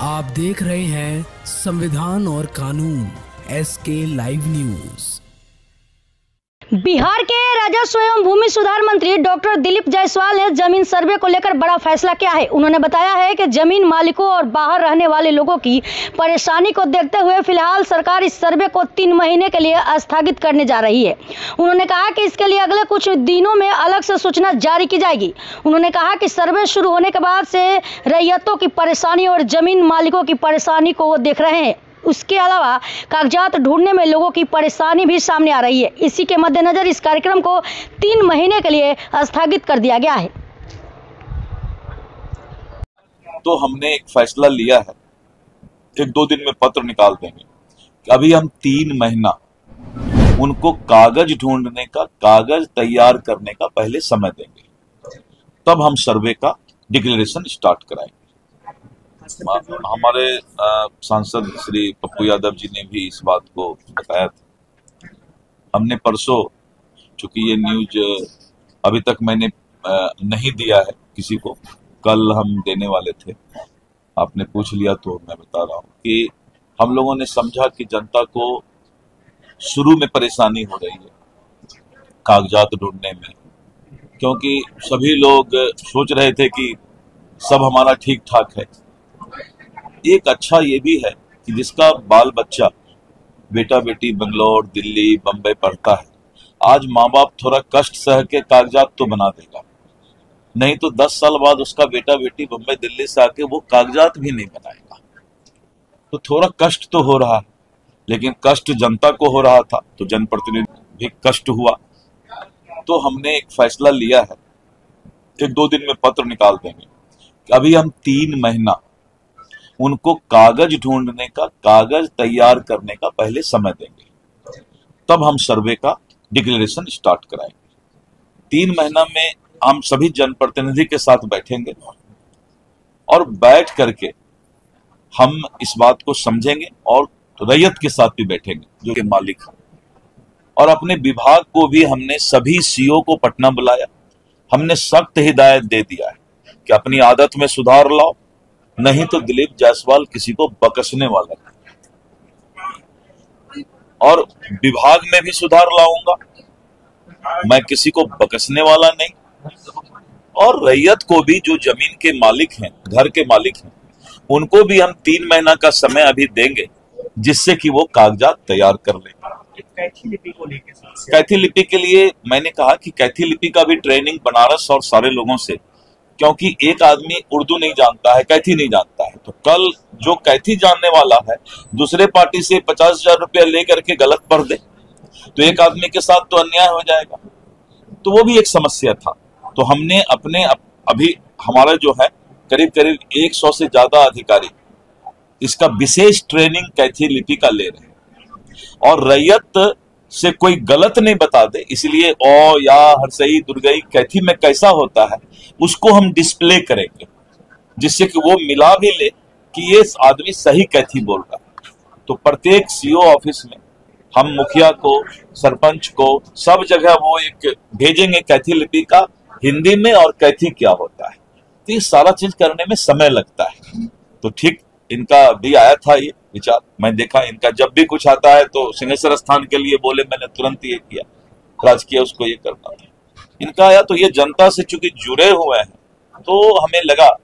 आप देख रहे हैं संविधान और कानून SK लाइव न्यूज। बिहार के राजस्व एवं भूमि सुधार मंत्री डॉक्टर दिलीप जायसवाल ने जमीन सर्वे को लेकर बड़ा फैसला किया है। उन्होंने बताया है कि जमीन मालिकों और बाहर रहने वाले लोगों की परेशानी को देखते हुए फिलहाल सरकार इस सर्वे को 3 महीने के लिए स्थगित करने जा रही है। उन्होंने कहा कि इसके लिए अगले कुछ दिनों में अलग से सूचना जारी की जाएगी। उन्होंने कहा कि सर्वे शुरू होने के बाद से रैयतों की परेशानी और जमीन मालिकों की परेशानी को वो देख रहे हैं। उसके अलावा कागजात ढूंढने में लोगों की परेशानी भी सामने आ रही है। इसी के मद्देनजर इस कार्यक्रम को 3 महीने के लिए स्थगित कर दिया गया है। तो हमने एक फैसला लिया है, 1-2 दिन में पत्र निकाल देंगे। अभी हम 3 महीना उनको कागज ढूंढने का, कागज तैयार करने का पहले समय देंगे, तब हम सर्वे का डिक्लेरेशन स्टार्ट कराएंगे। हमारे सांसद श्री पप्पू यादव जी ने भी इस बात को बताया था। हमने परसों, चूंकि ये न्यूज अभी तक मैंने नहीं दिया है किसी को, कल हम देने वाले थे, आपने पूछ लिया तो मैं बता रहा हूँ कि हम लोगों ने समझा कि जनता को शुरू में परेशानी हो रही है कागजात ढूंढने में, क्योंकि सभी लोग सोच रहे थे कि सब हमारा ठीक ठाक है। एक अच्छा ये भी है कि जिसका बाल बच्चा, बेटा बेटी बेंगलोर, दिल्ली, बम्बई पढ़ता है, आज माँ बाप थोड़ा कष्ट सह के कागजात तो बना देगा, नहीं तो 10 साल बाद उसका बेटा बेटी बम्बई दिल्ली से आके वो कागजात भी नहीं बनाएगा। तो थोड़ा कष्ट तो हो रहा है, लेकिन कष्ट जनता को हो रहा था तो जनप्रतिनिधि भी कष्ट हुआ। तो हमने एक फैसला लिया है, 1-2 दिन में पत्र निकाल देंगे कि अभी हम 3 महीना उनको कागज ढूंढने का, कागज तैयार करने का पहले समय देंगे, तब हम सर्वे का डिक्लेरेशन स्टार्ट कराएंगे। 3 महीना में हम सभी जनप्रतिनिधि के साथ बैठेंगे और बैठ करके हम इस बात को समझेंगे और रैयत के साथ भी बैठेंगे जो कि मालिक है। और अपने विभाग को भी हमने सभी CO को पटना बुलाया, हमने सख्त हिदायत दे दिया है कि अपनी आदत में सुधार लाओ, नहीं तो दिलीप जायसवाल किसी को बकसने वाला है। और विभाग में भी सुधार लाऊंगा, मैं किसी को बकसने वाला नहीं। और रैयत को भी, जो जमीन के मालिक हैं, घर के मालिक हैं, उनको भी हम 3 महीना का समय अभी देंगे, जिससे कि वो कागजात तैयार कर लें। कैथी लिपि को लेकर, कैथी लिपि के लिए मैंने कहा कि कैथी लिपि का भी ट्रेनिंग बनारस और सारे लोगों से, क्योंकि एक आदमी उर्दू नहीं जानता है, कैथी नहीं जानता है, तो कल जो कैथी जानने वाला है दूसरे पार्टी से 50,000 रुपया लेकर के गलत पढ़ दे तो एक आदमी के साथ तो अन्याय हो जाएगा। तो वो भी एक समस्या था। तो हमने अपने अभी हमारा जो है करीब 100 से ज्यादा अधिकारी इसका विशेष ट्रेनिंग कैथी लिपि का ले रहे हैं। और रैयत से कोई गलत नहीं बता दे, इसलिए ओ या हरसई दुर्गई कैथी में कैसा होता है उसको हम डिस्प्ले करेंगे, जिससे कि वो मिला भी ले कि ये आदमी सही कैथी बोल रहा है। तो प्रत्येक CO ऑफिस में हम मुखिया को, सरपंच को, सब जगह वो एक भेजेंगे कैथी लिपि का हिंदी में और कैथी क्या होता है। तो ये सारा चीज करने में समय लगता है। तो ठीक इनका भी आया था ये विचार, मैं देखा इनका जब भी कुछ आता है तो सिंहेश्वर स्थान के लिए बोले, मैंने तुरंत ये किया, राजकीय उसको ये करना था। इनका आया तो ये जनता से चूंकि जुड़े हुए हैं तो हमें लगा,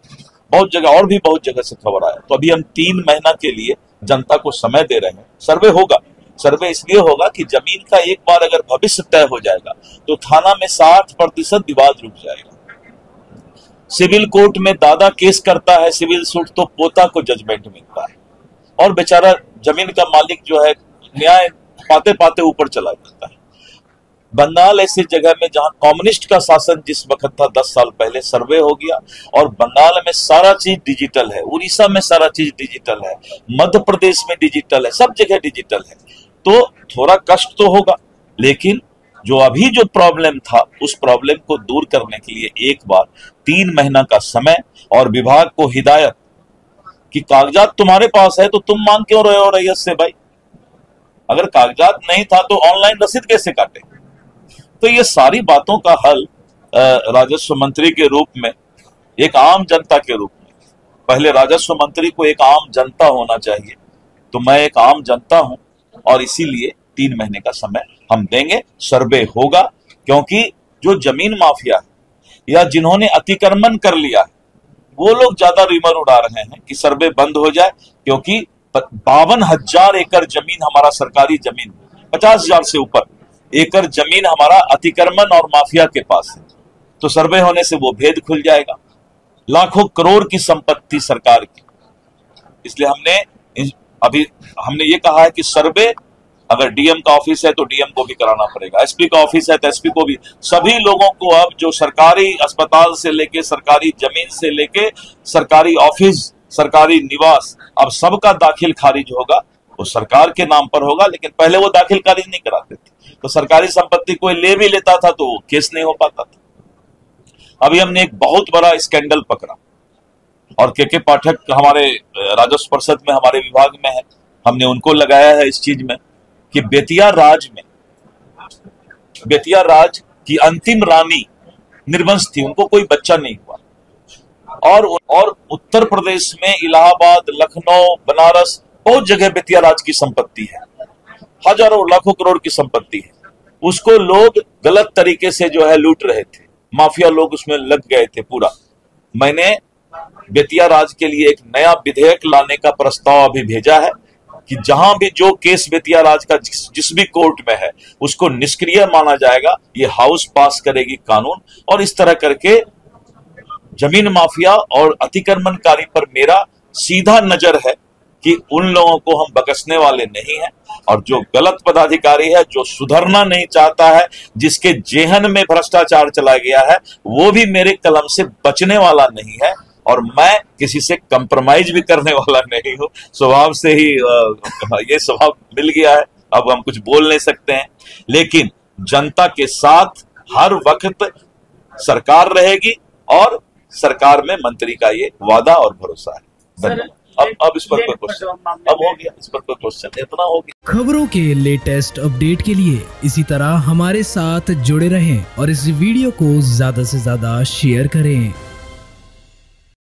बहुत जगह और भी बहुत जगह से खबर आया। तो अभी हम 3 महीना के लिए जनता को समय दे रहे हैं। सर्वे होगा, सर्वे इसलिए होगा कि जमीन का एक बार अगर भविष्य तय हो जाएगा तो थाना में 60% विवाद रुक जाएगा। सिविल कोर्ट में दादा केस करता है सिविल सूट तो पोता को जजमेंट मिलता है, और बेचारा जमीन का मालिक जो है न्याय पाते पाते ऊपर चला जाता है। बंगाल ऐसी जगह में जहां कम्युनिस्ट का शासन जिस वक्त था 10 साल पहले, सर्वे हो गया और बंगाल में सारा चीज डिजिटल है, उड़ीसा में सारा चीज डिजिटल है, मध्य प्रदेश में डिजिटल है, सब जगह डिजिटल है। तो थोड़ा कष्ट तो होगा, लेकिन जो प्रॉब्लम था उस प्रॉब्लम को दूर करने के लिए एक बार 3 महीना का समय और विभाग को हिदायत कि कागजात तुम्हारे पास है तो तुम मांग क्यों रहे हो रैयत से भाई? अगर कागजात नहीं था तो ऑनलाइन रसीद कैसे काटे? तो ये सारी बातों का हल राजस्व मंत्री के रूप में, एक आम जनता के रूप में पहले राजस्व मंत्री को एक आम जनता होना चाहिए, तो मैं एक आम जनता हूं और इसीलिए 3 महीने का समय हम देंगे। सर्वे होगा, क्योंकि जो जमीन माफिया है या जिन्होंने अतिक्रमण कर लिया है वो लोग ज्यादा रिमर उड़ा रहे हैं कि सर्वे बंद हो जाए, क्योंकि 52,000 एकड़ जमीन हमारा सरकारी जमीन, 50,000 से ऊपर एकड़ जमीन हमारा अतिक्रमण और माफिया के पास है। तो सर्वे होने से वो भेद खुल जाएगा। लाखों करोड़ की संपत्ति सरकार की, इसलिए हमने ये कहा है कि सर्वे अगर डीएम का ऑफिस है तो डीएम को भी कराना पड़ेगा, एसपी का ऑफिस है तो एसपी को भी, सभी लोगों को अब जो सरकारी अस्पताल से लेके सरकारी जमीन से लेके सरकारी ऑफिस, सरकारी निवास, अब सबका दाखिल खारिज होगा। वो सरकार के नाम पर होगा, लेकिन पहले वो दाखिल खारिज नहीं कराते थे, तो सरकारी संपत्ति कोई ले भी लेता था तो केस नहीं हो पाता था। अभी हमने एक बहुत बड़ा स्कैंडल पकड़ा और के पाठक हमारे राजस्व परिषद में हमारे विभाग में है, हमने उनको लगाया है इस चीज में कि बेतिया राज की अंतिम रानी निर्वंश थी, उनको कोई बच्चा नहीं हुआ। और उत्तर प्रदेश में इलाहाबाद, लखनऊ, बनारस, बहुत जगह बेतिया राज की संपत्ति है, हजारों लाखों करोड़ की संपत्ति है। उसको लोग गलत तरीके से जो है लूट रहे थे, माफिया लोग उसमें लग गए थे पूरा। मैंने बेतिया राज के लिए एक नया विधेयक लाने का प्रस्ताव अभी भेजा है कि जहां भी जो केस बेतिया राज का जिस भी कोर्ट में है उसको निष्क्रिय माना जाएगा। ये हाउस पास करेगी कानून, और इस तरह करके जमीन माफिया और अतिक्रमणकारी पर मेरा सीधा नजर है कि उन लोगों को हम बख्शने वाले नहीं हैं। और जो गलत पदाधिकारी है, जो सुधरना नहीं चाहता है, जिसके जेहन में भ्रष्टाचार चला गया है, वो भी मेरे कलम से बचने वाला नहीं है। और मैं किसी से कंप्रोमाइज भी करने वाला नहीं हूं। स्वभाव से ही ये स्वभाव मिल गया है, अब हम कुछ बोल नहीं सकते हैं। लेकिन जनता के साथ हर वक्त सरकार रहेगी और सरकार में मंत्री का ये वादा और भरोसा है। धन्यवाद। अब इस पर कोई क्वेश्चन, अब हो गया, इस पर कोई क्वेश्चन, इतना हो गया। खबरों के लेटेस्ट अपडेट के लिए इसी तरह हमारे साथ जुड़े रहें और इस वीडियो को ज्यादा से ज्यादा शेयर करें।